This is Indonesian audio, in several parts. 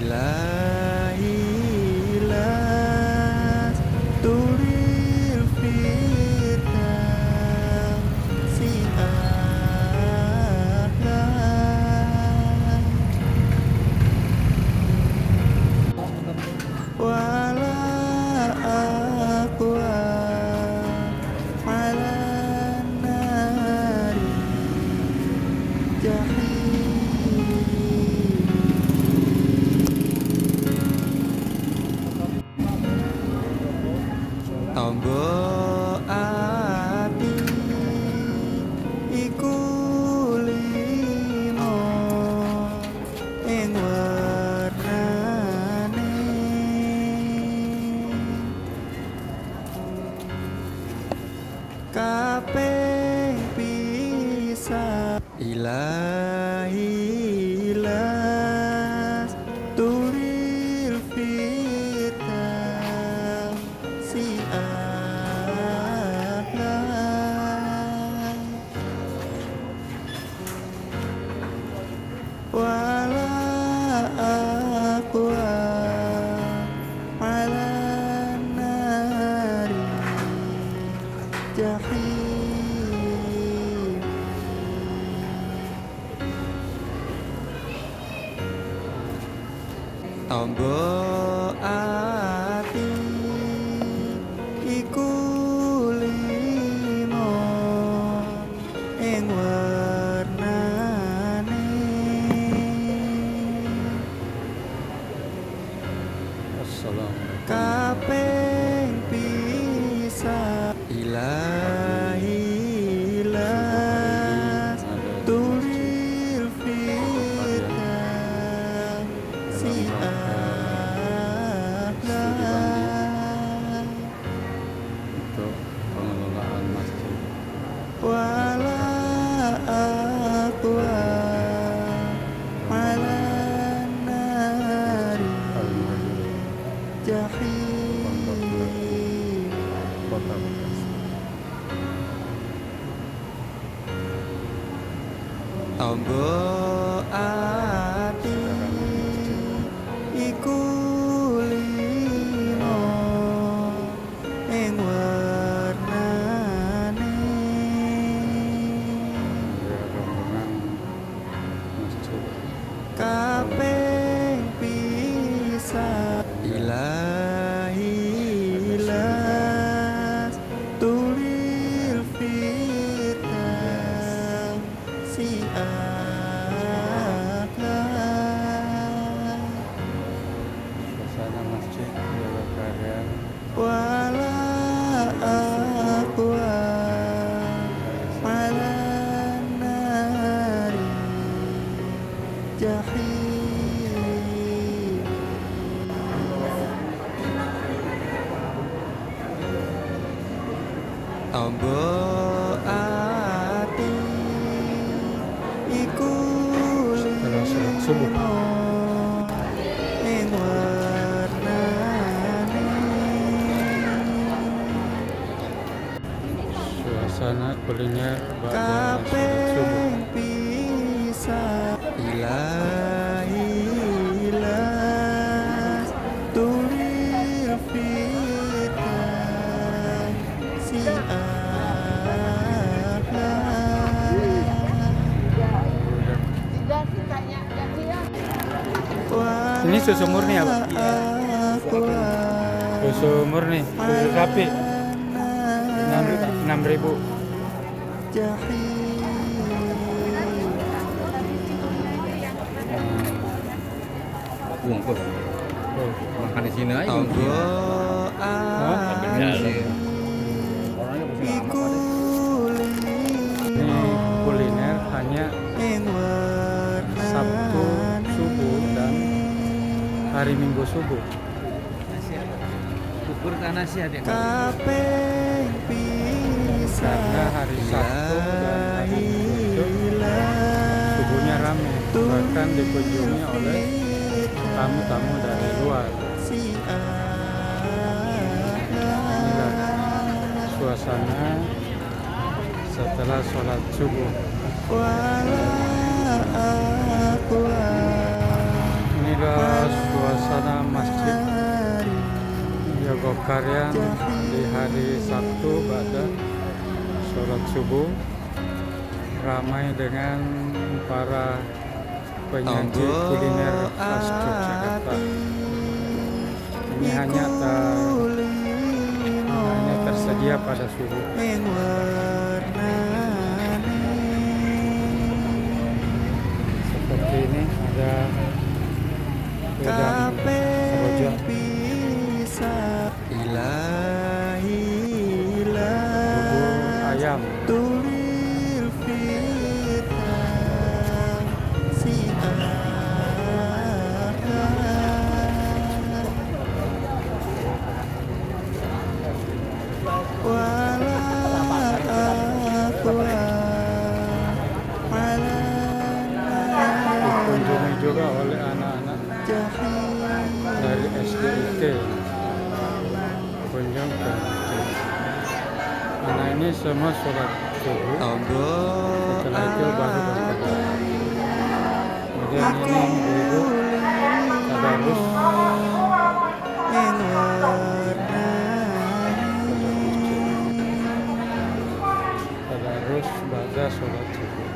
إلهي لست للفردوس أهلا ولا أقوى على النار جحيم Tombo ati iku limo ing warnane kaping pisah Ilahi lastu lil firdausi a'la wala aqwa ala nari jahim Tombo ati iku limo ing warnane Assalamualaikum. kaping pisah Ilahi lastu lil firdausi a'la Untuk pengelolaan masjid. wala aqwa ala nari jahim Kota Bekasi. Tombo ati iku limo ing warnane Rombongan masjid. kaping pisah Ilahi lastu lil firdausi a'la Suasana masjid jaga karya wala aqwa ala nari jahim Tombo ati iku Setelah sholat subuh. limo ing warnane Suasana kuliner pada sholat subuh. kaping pisah Ilahi lastu lil firdausi a'la Ini susu murni apa? Susu murni, susu sapi. 6.000. Bungkus Oh, makan di sini aja. Tombo Orangnya ati iku ini limo kuliner hanya ing Sabtu subuh dan hari Minggu subuh. Ukur karena sih ada kaping pisah Karena hari Sabtu dan hari Minggu itu subuhnya ramai, bahkan dikunjungi oleh tamu-tamu dari luar. Inilah suasana setelah sholat subuh. Inilah suasana suasana masjid Jogokarian di hari Sabtu pada sholat subuh, ramai dengan para penyaji kuliner khas Yogyakarta. Ini hanya tersedia pada subuh. Seperti ini ada udang seroja, bubur ayam, dikunjungi juga oleh anak-anak dari SDIT. Kunjung ke masjid. Anak ini semua sholat subuh. Setelah itu baru berdoa. Kemudian ini ibu tadarus. Tadarus baca sholat subuh.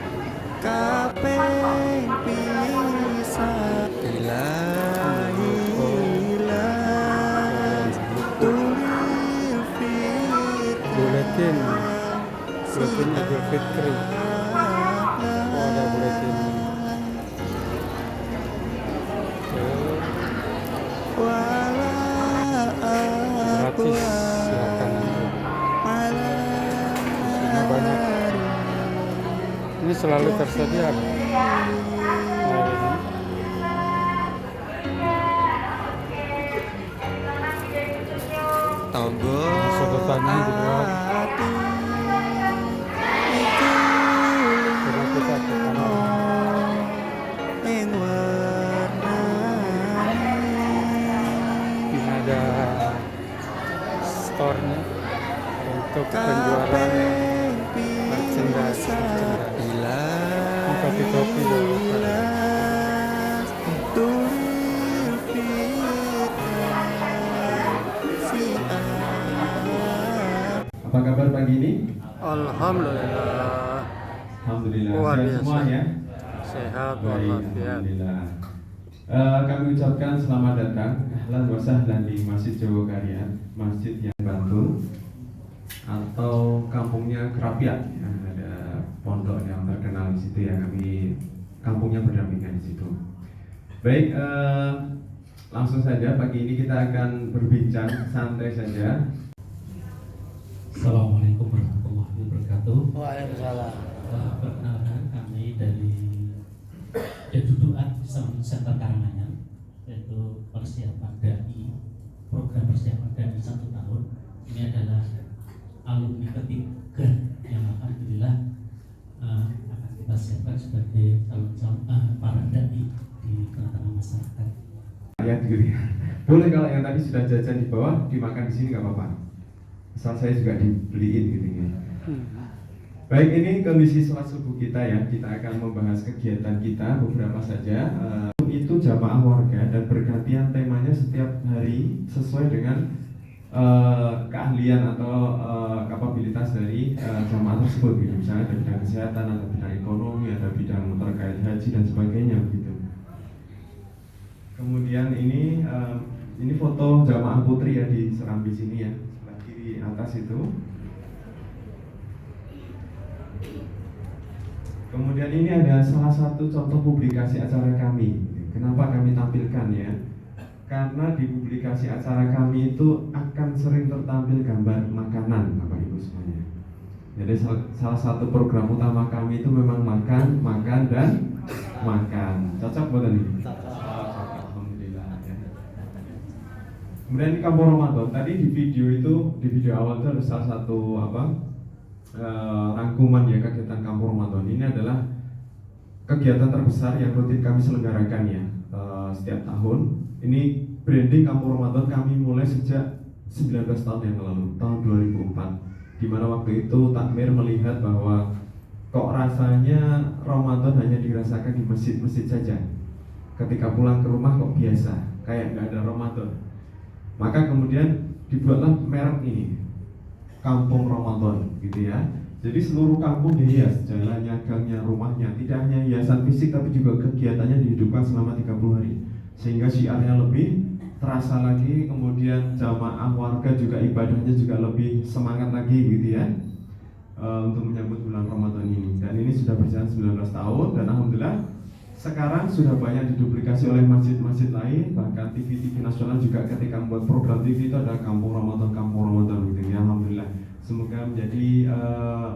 Buletin Idul Fitri. Oh, ada buletin. Gratis, silakan. Ini banyak. Ini selalu tersedia. Sedotannya di luar. Coba kita ke kanan. Ini ada store-nya untuk penjualan merchandise. Ini kopi-kopi dulu. Apa kabar pagi ini? Alhamdulillah. Alhamdulillah. Luar Sehat biasa. semua ya? Sehat Baik, walafiat. alhamdulillah. Kami ucapkan selamat datang ahlan wa sahlan di Masjid Jogokarian, Masjid yang Bantul atau kampungnya Kerapiak. Ya, ada pondok yang terkenal di situ ya. Kami kampungnya berdampingan di situ. Baik, langsung saja pagi ini kita akan berbincang santai saja. Assalamualaikum warahmatullahi wabarakatuh. Waalaikumsalam. Perkenalkan kami dari Kedudukan Islamic Center Karanganyar, yaitu persiapan DAI, program persiapan DAI 1 tahun. Ini adalah alumni ketiga yang alhamdulillah akan kita siapkan sebagai calon para DAI di tengah-tengah masyarakat. Ya, gitu ya. Boleh kalau yang tadi sudah jajan di bawah dimakan di sini nggak apa-apa. Asal saya juga dibeliin gitu ya. Baik, ini kondisi sholat subuh kita ya. Kita akan membahas kegiatan kita beberapa saja. Itu jamaah warga dan bergantian temanya setiap hari sesuai dengan keahlian atau kapabilitas dari jamaah tersebut gitu. Misalnya ada bidang kesehatan, ada bidang ekonomi, ada bidang terkait haji dan sebagainya gitu. Kemudian ini foto jamaah putri ya di Serambi sini ya, sebelah kiri atas itu. Kemudian ini ada salah satu contoh publikasi acara kami. Kenapa kami tampilkan ya? Karena di publikasi acara kami itu akan sering tertampil gambar makanan, Bapak Ibu semuanya. Jadi salah satu program utama kami itu memang makan, dan makan. Cocok buat ini? Alhamdulillah ya. Kemudian di Kampung Ramadan tadi di video awal itu ada salah satu rangkuman ya kegiatan Kampung Ramadan. Ini adalah kegiatan terbesar yang rutin kami selenggarakan ya setiap tahun. Ini branding Kampung Ramadan kami mulai sejak 19 tahun yang lalu, tahun 2004, di mana waktu itu takmir melihat bahwa kok rasanya Ramadan hanya dirasakan di masjid-masjid saja. ketika pulang ke rumah kok biasa, kayak nggak ada Ramadan. Maka kemudian dibuatlah merek ini, Kampung Ramadan, gitu ya. Jadi seluruh kampung dihias, jalannya, gangnya, rumahnya, tidak hanya hiasan fisik tapi juga kegiatannya dihidupkan selama 30 hari. Sehingga syiarnya lebih terasa lagi, kemudian jamaah warga juga ibadahnya juga lebih semangat lagi gitu ya, untuk menyambut bulan Ramadan ini. Dan ini sudah berjalan 19 tahun dan alhamdulillah sekarang sudah banyak diduplikasi oleh masjid-masjid lain, bahkan TV-TV nasional juga ketika membuat program TV itu ada Kampung Ramadan gitu ya. Alhamdulillah, semoga menjadi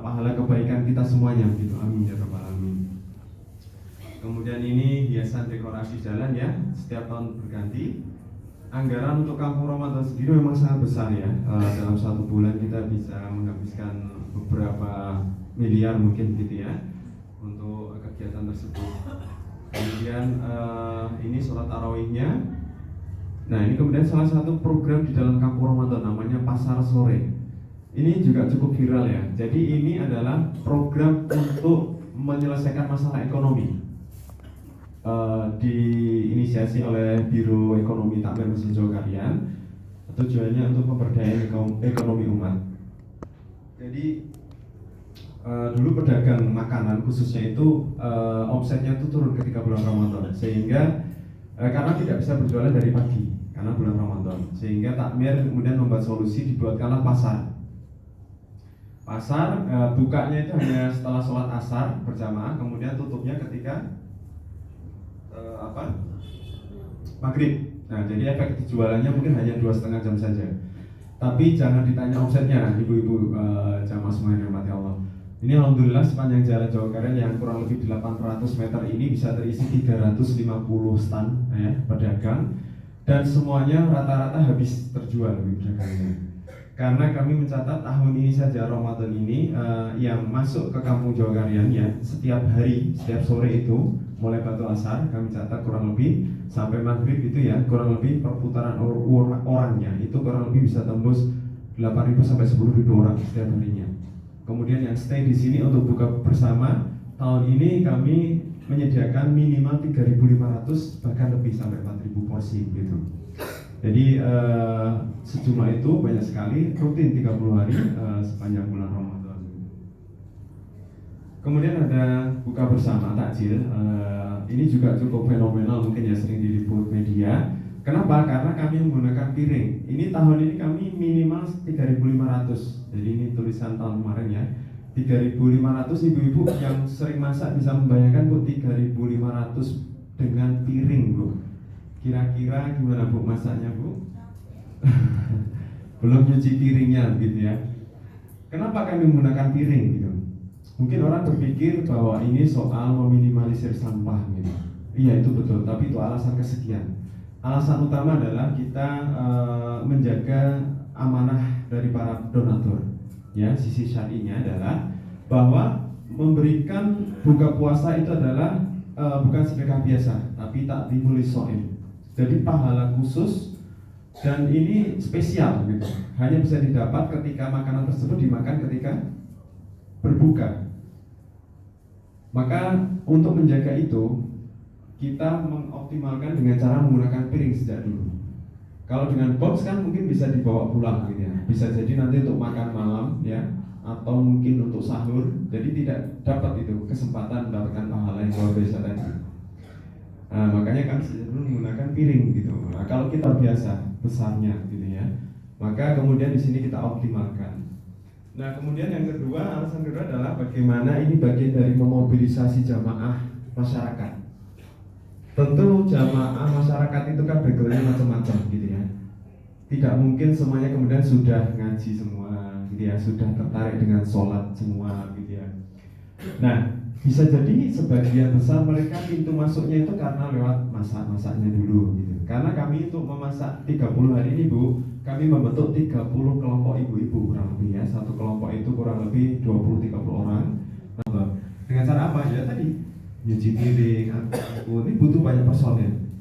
pahala kebaikan kita semuanya gitu. Amin ya rabbal alamin. Kemudian ini hiasan dekorasi jalan ya, setiap tahun berganti. Anggaran untuk Kampung Ramadan sendiri memang sangat besar ya. Dalam satu bulan kita bisa menghabiskan beberapa miliar mungkin gitu ya untuk kegiatan tersebut. Kemudian ini sholat tarawihnya. Nah ini kemudian salah satu program di dalam Kampung Ramadan namanya Pasar Sore. Ini juga cukup viral ya. Jadi ini adalah program untuk menyelesaikan masalah ekonomi. Diinisiasi oleh Biro Ekonomi Takmir Masjid Jawa Karian. Tujuannya untuk pemberdayaan ekonomi umat. Jadi dulu pedagang makanan khususnya itu omsetnya itu turun ketika bulan Ramadan, sehingga karena tidak bisa berjualan dari pagi karena bulan Ramadan, sehingga takmir kemudian membuat solusi, dibuatkanlah pasar. Bukanya itu hanya setelah sholat asar berjamaah, kemudian tutupnya ketika maghrib. Nah jadi efek jualannya mungkin hanya 2,5 jam saja, tapi jangan ditanya omsetnya ibu-ibu jamaah semua yang dirahmati Allah. Ini alhamdulillah sepanjang jalan Jawa Karian yang kurang lebih 800 meter ini bisa terisi 350 stand ya, pedagang, dan semuanya rata-rata habis terjual pedagangnya. Karena kami mencatat tahun ini saja Ramadan ini yang masuk ke Kampung Jawa Karian ya, setiap hari, setiap sore itu mulai batu asar kami catat kurang lebih sampai maghrib itu ya, kurang lebih perputaran orangnya itu kurang lebih bisa tembus 8.000 sampai 10.000 orang setiap harinya. Kemudian yang stay di sini untuk buka bersama tahun ini kami menyediakan minimal 3.500 bahkan lebih sampai 4.000 porsi gitu. Jadi sejumlah itu banyak sekali, rutin 30 hari sepanjang bulan Ramadan. Kemudian ada buka bersama takjil. Ini juga cukup fenomenal, mungkin ya sering diliput media. Kenapa? Karena kami menggunakan piring. Ini tahun ini kami minimal 3.500. Jadi ini tulisan tahun kemarin ya. 3.500 ibu-ibu yang sering masak bisa membayangkan Bu, 3.500 dengan piring Bu. Kira-kira gimana Bu masaknya Bu? Belum nyuci piringnya gitu ya. Kenapa kami menggunakan piring gitu? Mungkin orang berpikir bahwa ini soal meminimalisir sampah gitu. Iya itu betul, tapi itu alasan kesekian. Alasan utama adalah kita menjaga amanah dari para donatur. Ya, sisi syar'inya adalah bahwa memberikan buka puasa itu adalah bukan sedekah biasa, tapi takdimul lishaim. Jadi pahala khusus dan ini spesial gitu. Hanya bisa didapat ketika makanan tersebut dimakan ketika berbuka. Maka untuk menjaga itu kita mengoptimalkan dengan cara menggunakan piring sejak dulu. Kalau dengan box kan mungkin bisa dibawa pulang gitu ya. Bisa jadi nanti untuk makan malam ya, atau mungkin untuk sahur. Jadi tidak dapat itu kesempatan mendapatkan pahala yang luar biasa tadi. Nah, makanya kan sejak dulu menggunakan piring gitu. Nah, kalau kita biasa besarnya gitu ya, maka kemudian di sini kita optimalkan. Nah, kemudian yang kedua, alasan kedua adalah bagaimana ini bagian dari memobilisasi jamaah masyarakat. Tentu jamaah masyarakat itu kan backgroundnya macam-macam gitu ya. Tidak mungkin semuanya kemudian sudah ngaji semua gitu ya, sudah tertarik dengan sholat semua gitu ya. Nah, bisa jadi sebagian besar mereka pintu masuknya itu karena lewat masak-masaknya dulu gitu. Karena kami untuk memasak 30 hari ini Bu, kami membentuk 30 kelompok ibu-ibu kurang lebih ya. Satu kelompok itu kurang lebih 20-30 orang. Nah, dengan cara apa ya tadi? Nyuci piring, ini butuh banyak personil.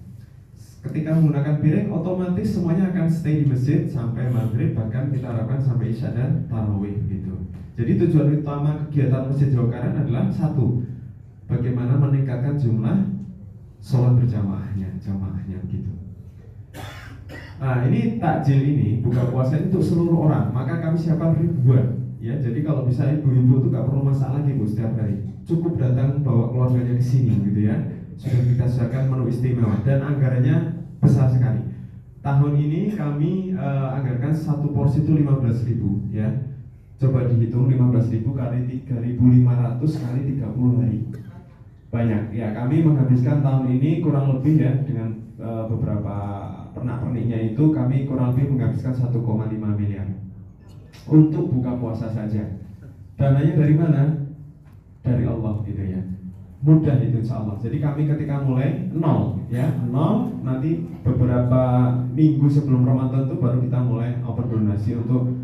Ketika menggunakan piring, otomatis semuanya akan stay di masjid sampai maghrib, bahkan kita harapkan sampai isya dan tarawih gitu. Jadi tujuan utama kegiatan Masjid Jawa Karian adalah satu, bagaimana meningkatkan jumlah sholat berjamaahnya, jamaahnya begitu. Nah ini takjil ini buka puasa ini untuk seluruh orang, maka kami siapkan ribuan. Ya, jadi kalau bisa ibu-ibu itu nggak perlu masak lagi bu setiap hari, cukup datang bawa keluarganya ke sini gitu ya. Sudah kita siapkan menu istimewa dan anggarannya besar sekali. Tahun ini kami anggarkan satu porsi itu 15.000 ya. Coba dihitung 15.000 kali 3.500 kali 30 hari. Banyak ya, kami menghabiskan tahun ini kurang lebih ya dengan beberapa pernak-perniknya itu kami kurang lebih menghabiskan 1,5 miliar untuk buka puasa saja. Dananya dari mana? Dari Allah gitu ya. Mudah itu insya Allah. Jadi kami ketika mulai nol ya, nol, nanti beberapa minggu sebelum Ramadan itu baru kita mulai open donasi untuk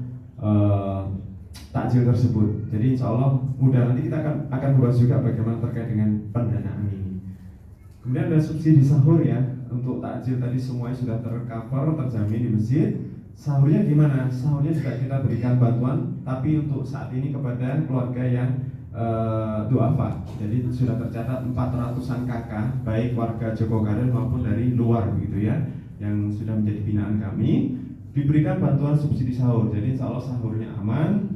takjil tersebut. Jadi insya Allah mudah. Nanti kita akan bahas juga bagaimana terkait dengan pendanaan ini. Kemudian ada subsidi sahur ya. Untuk takjil tadi semuanya sudah tercover, terjamin di masjid. Sahurnya gimana? Sahurnya juga kita berikan bantuan, tapi untuk saat ini kepada keluarga yang duafa. Jadi sudah tercatat 400-an kakak, baik warga Jogokaryan maupun dari luar begitu ya, yang sudah menjadi binaan kami, diberikan bantuan subsidi sahur. Jadi insya Allah sahurnya aman,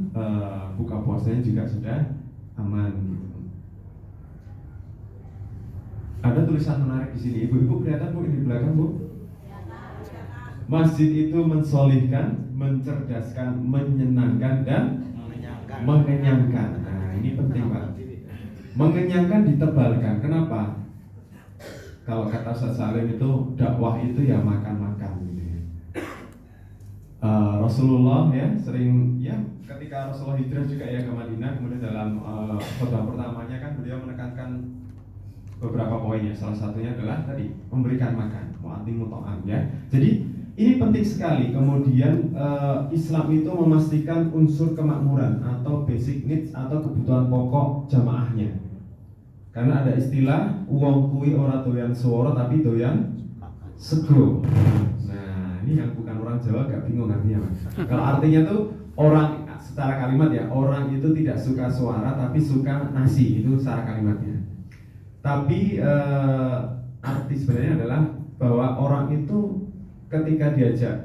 buka puasanya juga sudah aman. Gitu. Ada tulisan menarik di sini, ibu-ibu kelihatan bu ini di belakang bu? Masjid itu mensolihkan, mencerdaskan, menyenangkan dan mengenyangkan. Nah ini penting Pak. Mengenyangkan ditebalkan. Kenapa? Kalau kata Ustaz Salim itu dakwah itu ya makan-makan gitu ya. Rasulullah ya sering ya ketika Rasulullah hijrah juga ya ke Madinah, kemudian dalam khutbah pertamanya kan beliau menekankan beberapa poin ya. Salah satunya adalah tadi memberikan makan, mu'atimu ta'am ya. Jadi ini penting sekali. Kemudian Islam itu memastikan unsur kemakmuran atau basic needs atau kebutuhan pokok jamaahnya. Karena ada istilah uang kui ora doyan suara tapi doyan sego. Nah ini yang bukan orang Jawa gak bingung artinya Mas. Kalau artinya tuh orang secara kalimat ya, orang itu tidak suka suara tapi suka nasi, itu secara kalimatnya. Tapi arti sebenarnya adalah bahwa orang itu ketika diajak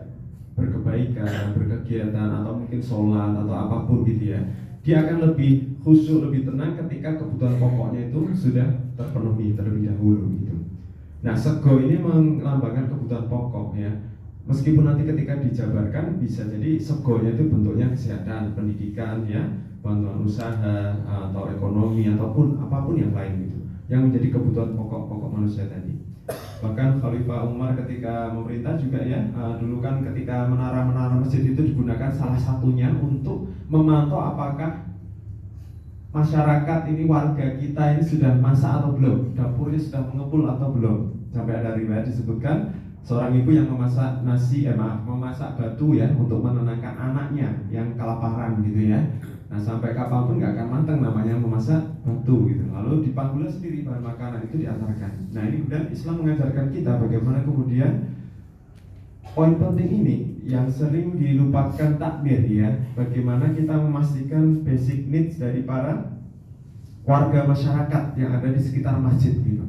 berkebaikan, berkegiatan atau mungkin sholat atau apapun gitu ya, dia akan lebih khusyuk, lebih tenang ketika kebutuhan pokoknya itu sudah terpenuhi terlebih dahulu gitu. Nah sego ini melambangkan kebutuhan pokok ya. Meskipun nanti ketika dijabarkan bisa jadi segonya itu bentuknya kesehatan, pendidikan ya, bantuan usaha atau ekonomi ataupun apapun yang lain gitu, yang menjadi kebutuhan pokok manusia tadi. Bahkan Khalifah Umar ketika memerintah juga ya, dulu kan ketika menara-menara masjid itu digunakan salah satunya untuk memantau apakah masyarakat ini, warga kita ini sudah masak atau belum, dapurnya sudah mengepul atau belum. Sampai ada riwayat disebutkan seorang ibu yang memasak memasak batu ya untuk menenangkan anaknya yang kelaparan gitu ya. Nah sampai kapanpun nggak akan matang namanya memasak batu gitu. Lalu dipanggulnya sendiri bahan makanan itu diantarkan. Nah ini kemudian Islam mengajarkan kita bagaimana kemudian poin penting ini yang sering dilupakan takbir ya. Bagaimana kita memastikan basic needs dari para warga masyarakat yang ada di sekitar masjid gitu.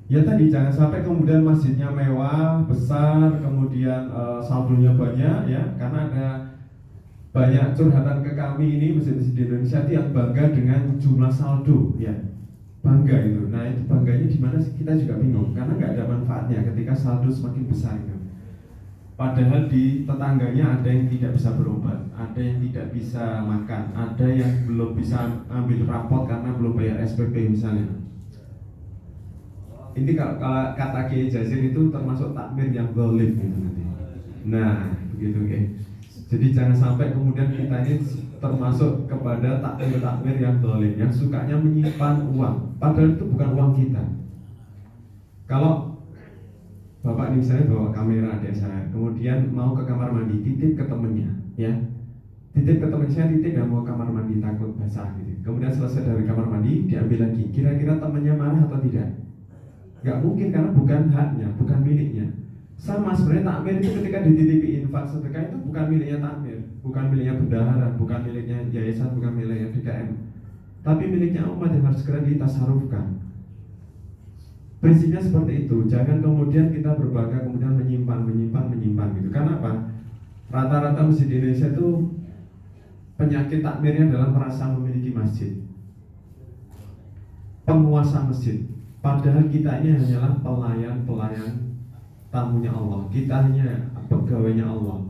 Ya tadi jangan sampai kemudian masjidnya mewah, besar, kemudian saldonya banyak ya, karena ada banyak curhatan ke kami ini masjid-masjid di Indonesia itu yang bangga dengan jumlah saldo ya, bangga itu. Nah itu bangganya di mana kita juga bingung karena nggak ada manfaatnya ketika saldo semakin besar itu. Padahal di tetangganya ada yang tidak bisa berobat, ada yang tidak bisa makan, ada yang belum bisa ambil rapot karena belum bayar SPP misalnya. Ini kalau kata Kiai Jazir itu termasuk takmir yang zalim gitu nanti. Nah, begitu Kiai. Jadi jangan sampai kemudian kita ini termasuk kepada takmir yang zalim, yang sukanya menyimpan uang, padahal itu bukan uang kita. Kalau Bapak ini misalnya bawa kamera adik saya, kemudian mau ke kamar mandi, titip ke temennya, ya. Titip ke temen saya, titip yang mau kamar mandi takut basah gitu. Kemudian selesai dari kamar mandi, diambil lagi. Kira-kira temennya marah atau tidak? Gak mungkin karena bukan haknya, bukan miliknya. Sama sebenarnya takmir itu ketika dititipi infak sedekah itu bukan miliknya takmir, bukan miliknya bendahara, bukan miliknya yayasan, bukan miliknya DKM, tapi miliknya umat yang harus segera ditasarufkan. Prinsipnya seperti itu. Jangan kemudian kita berbangga kemudian menyimpan gitu. Karena apa? Rata-rata masjid di Indonesia itu penyakit takmirnya adalah merasa memiliki masjid, penguasa masjid. Padahal kita ini hanyalah pelayan tamunya Allah. Kita hanya pegawainya Allah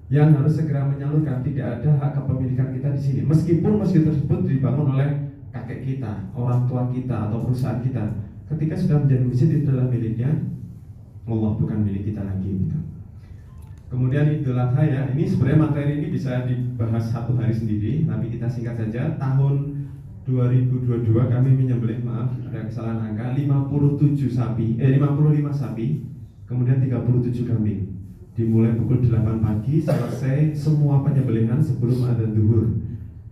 yang harus segera menyalurkan. Tidak ada hak kepemilikan kita di sini. Meskipun masjid tersebut dibangun oleh kakek kita, orang tua kita, atau perusahaan kita, ketika sudah menjadi masjid itu adalah miliknya Allah, bukan milik kita lagi gitu. Kemudian Idul Adha ya, ini sebenarnya materi ini bisa dibahas satu hari sendiri, tapi kita singkat saja. Tahun 2022 kami menyembelih, maaf ada kesalahan angka, 55 sapi, kemudian 37 kambing. Dimulai pukul 8 pagi, selesai semua penyembelihan sebelum adzan zuhur.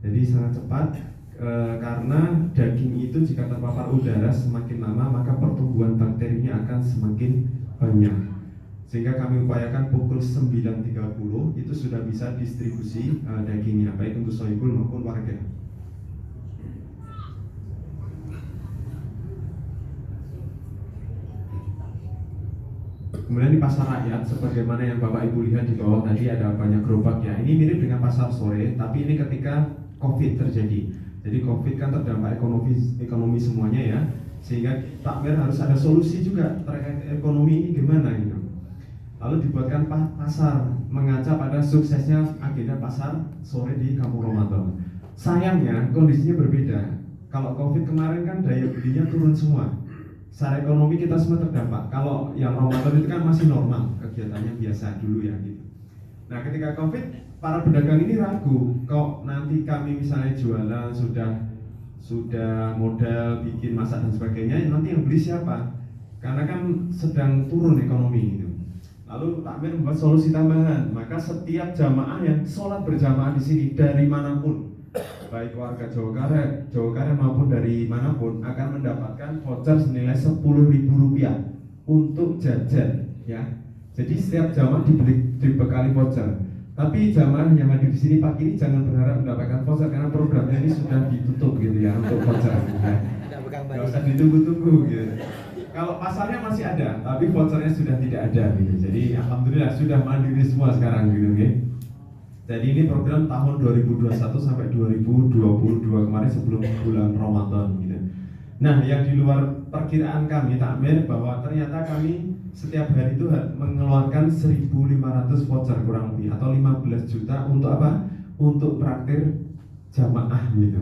Jadi sangat cepat, karena daging itu jika terpapar udara semakin lama maka pertumbuhan bakterinya akan semakin banyak. Sehingga kami upayakan pukul 9.30 itu sudah bisa distribusi dagingnya, baik untuk sohibul maupun warga. Kemudian di pasar rakyat, sebagaimana yang Bapak Ibu lihat di bawah tadi ada banyak gerobak ya. Ini mirip dengan pasar sore, tapi ini ketika COVID terjadi. Jadi COVID kan terdampak ekonomi semuanya ya, sehingga takmir harus ada solusi juga terkait ekonomi ini gimana gitu. Lalu dibuatkan pasar mengaca pada suksesnya agenda pasar sore di Kampung Ramadan. Sayangnya kondisinya berbeda. Kalau COVID kemarin kan daya belinya turun semua. Secara ekonomi kita semua terdampak. Kalau yang Ramadan itu kan masih normal, kegiatannya biasa dulu ya gitu. Nah ketika COVID, para pedagang ini ragu, kok nanti kami misalnya jualan sudah modal bikin masak dan sebagainya, nanti yang beli siapa? Karena kan sedang turun ekonomi gitu. Lalu takmir membuat solusi tambahan, maka setiap jamaah yang sholat berjamaah di sini dari manapun, baik warga Jawa Karet maupun dari manapun, akan mendapatkan voucher senilai Rp10.000 untuk jajan ya. Jadi setiap jamaah dibekali voucher. Tapi jamaah yang hadir di sini pagi ini jangan berharap mendapatkan voucher karena programnya ini sudah ditutup gitu ya untuk voucher gitu ya. Nggak usah ditunggu-tunggu gitu. Kalau pasarnya masih ada, tapi vouchernya sudah tidak ada gitu. Jadi alhamdulillah sudah mandiri semua sekarang gitu ya. Jadi ini program tahun 2021 sampai 2022 kemarin sebelum bulan Ramadan gitu. Nah, yang di luar perkiraan kami takmir bahwa ternyata kami setiap hari itu mengeluarkan 1.500 voucher kurang lebih atau 15 juta untuk apa? Untuk praktir jamaah gitu.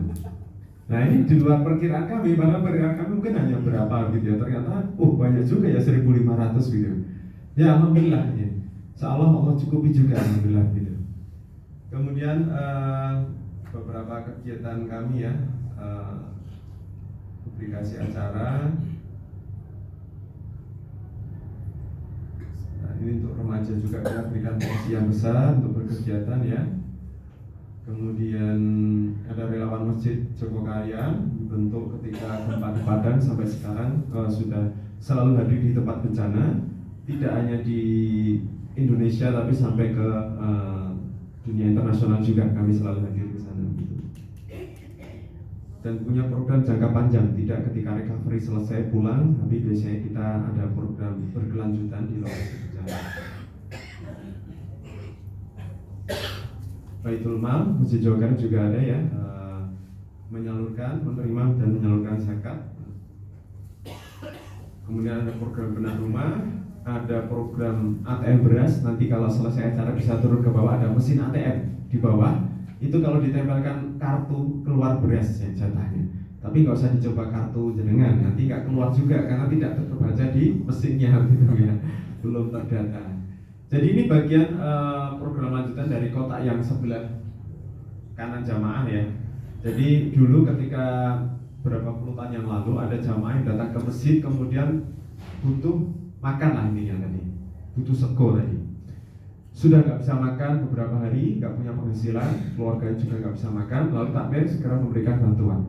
Nah ini di luar perkiraan kami, padahal perkiraan kami mungkin hanya berapa gitu ya. Ternyata, banyak juga ya 1.500 gitu. Ya alhamdulillah ya. Insyaallah Allah cukupi juga alhamdulillah gitu. Kemudian beberapa kegiatan kami ya, publikasi acara. Nah ini untuk remaja juga kita berikan porsi yang besar untuk berkegiatan ya. Kemudian ada relawan Masjid Jogokarya dibentuk ketika gempa di Padang sampai sekarang sudah selalu hadir di tempat bencana, tidak hanya di Indonesia tapi sampai ke dunia internasional juga kami selalu hadir di sana gitu. Dan punya program jangka panjang, tidak ketika recovery selesai pulang, tapi biasanya kita ada program berkelanjutan di lokasi bencana. Baitul Mal, Masjid Jawa Barat juga ada ya, menerima dan menyalurkan zakat. Kemudian ada program benar rumah, ada program ATM beras. Nanti kalau selesai acara bisa turun ke bawah, ada mesin ATM di bawah. Itu kalau ditempelkan kartu keluar beras ya jatahnya. Tapi nggak usah dicoba kartu jenengan, nanti nggak keluar juga karena tidak terbaca di mesinnya gitu ya, belum terdata. Jadi ini bagian program lanjutan dari kotak yang sebelah kanan jamaah ya. Jadi dulu ketika beberapa puluh tahun yang lalu ada jamaah yang datang ke masjid kemudian butuh makan lah intinya tadi, butuh sego tadi. Sudah nggak bisa makan beberapa hari, nggak punya penghasilan, keluarganya juga nggak bisa makan, lalu takmir segera memberikan bantuan.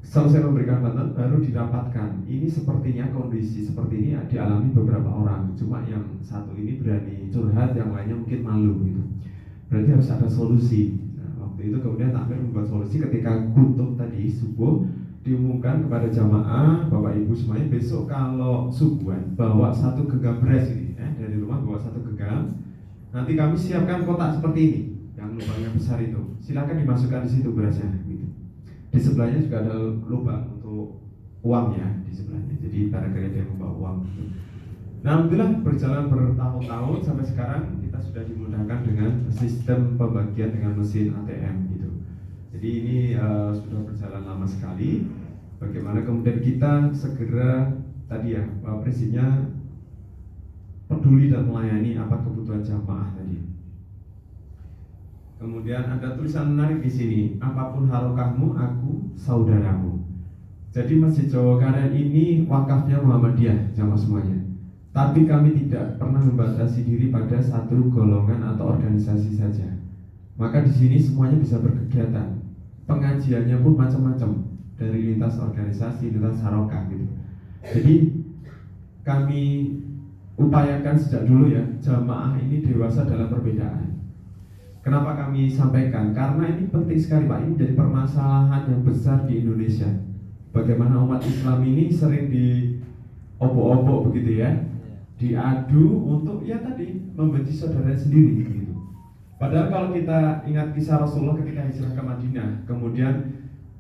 Selesai memberikan bantuan baru dirapatkan. Ini sepertinya kondisi seperti ini dialami beberapa orang. Cuma yang satu ini berani curhat, yang lainnya mungkin malu gitu. Berarti harus ada solusi. Nah, waktu itu kemudian takmir membuat solusi ketika kutub tadi subuh diumumkan kepada jamaah, Bapak Ibu semuanya, besok kalau subuhan bawa 1 genggam beras ini ya, dari rumah bawa 1 genggam. Nanti kami siapkan kotak seperti ini, yang lubangnya besar itu. Silakan dimasukkan di situ berasnya. Gitu. Di sebelahnya juga ada lubang untuk uangnya di sebelahnya. Jadi barangkali dia membawa uang. Gitu. Nah, alhamdulillah berjalan bertahun-tahun sampai sekarang kita sudah dimudahkan dengan sistem pembagian dengan mesin ATM gitu. Jadi ini sudah berjalan lama sekali. Bagaimana kemudian kita segera tadi ya, prinsipnya peduli dan melayani apa kebutuhan jamaah tadi. Kemudian ada tulisan menarik di sini, apapun harokahmu, aku saudaramu. Jadi Masjid Jawa Karet ini wakafnya Muhammadiyah, jamaah semuanya. Tapi kami tidak pernah membatasi diri pada satu golongan atau organisasi saja. Maka di sini semuanya bisa berkegiatan. Pengajiannya pun macam-macam, dari lintas organisasi, lintas harokah gitu. Jadi kami upayakan sejak dulu ya, jamaah ini dewasa dalam perbedaan. Kenapa kami sampaikan? Karena ini penting sekali Pak, ini menjadi permasalahan yang besar di Indonesia. Bagaimana umat Islam ini sering diobok-obok begitu ya, diadu untuk ya tadi membenci saudara sendiri gitu. Padahal kalau kita ingat kisah Rasulullah ketika hijrah ke Madinah, kemudian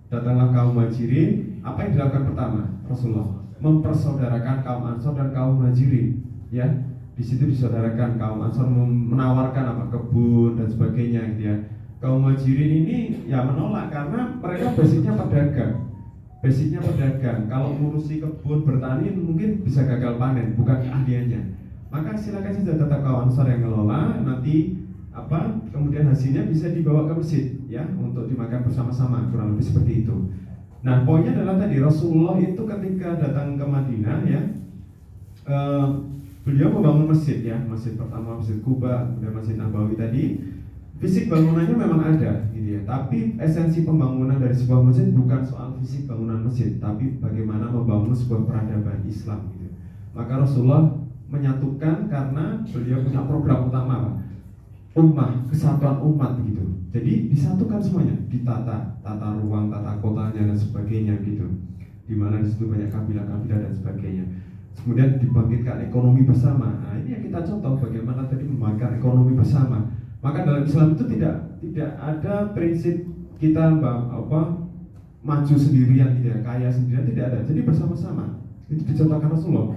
datanglah kaum Muhajirin, apa yang dilakukan pertama Rasulullah? Mempersaudarakan kaum Ansor dan kaum Muhajirin, ya. Di situ disaudarakan, kaum Ansor menawarkan apa kebun dan sebagainya gitu ya. Kaum Muhajirin ini ya menolak karena mereka basicnya pedagang. Kalau ngurusi kebun bertani mungkin bisa gagal panen, bukan keahliannya. Maka silakan saja tetap kaum Ansor yang ngelola, nanti kemudian hasilnya bisa dibawa ke masjid ya untuk dimakan bersama-sama, kurang lebih seperti itu. Nah, poinnya adalah tadi Rasulullah itu ketika datang ke Madinah ya, beliau membangun masjid ya, masjid pertama Masjid Kuba, kemudian Masjid Nabawi tadi. Fisik bangunannya memang ada gitu ya, tapi esensi pembangunan dari sebuah masjid bukan soal fisik bangunan masjid, tapi bagaimana membangun sebuah peradaban Islam gitu. Maka Rasulullah menyatukan karena beliau punya program utama Pak, ummah, kesatuan umat gitu. Jadi disatukan semuanya, tata ruang, tata kotanya dan sebagainya gitu. Di mana di situ banyak kabilah-kabilah dan sebagainya. Kemudian dibangkitkan ekonomi bersama. Nah, ini yang kita contoh bagaimana tadi membangkitkan ekonomi bersama. Maka dalam Islam itu tidak ada prinsip kita maju sendirian gitu ya, kaya sendirian, tidak ada. Jadi bersama-sama. Itu dicontohkan Rasulullah.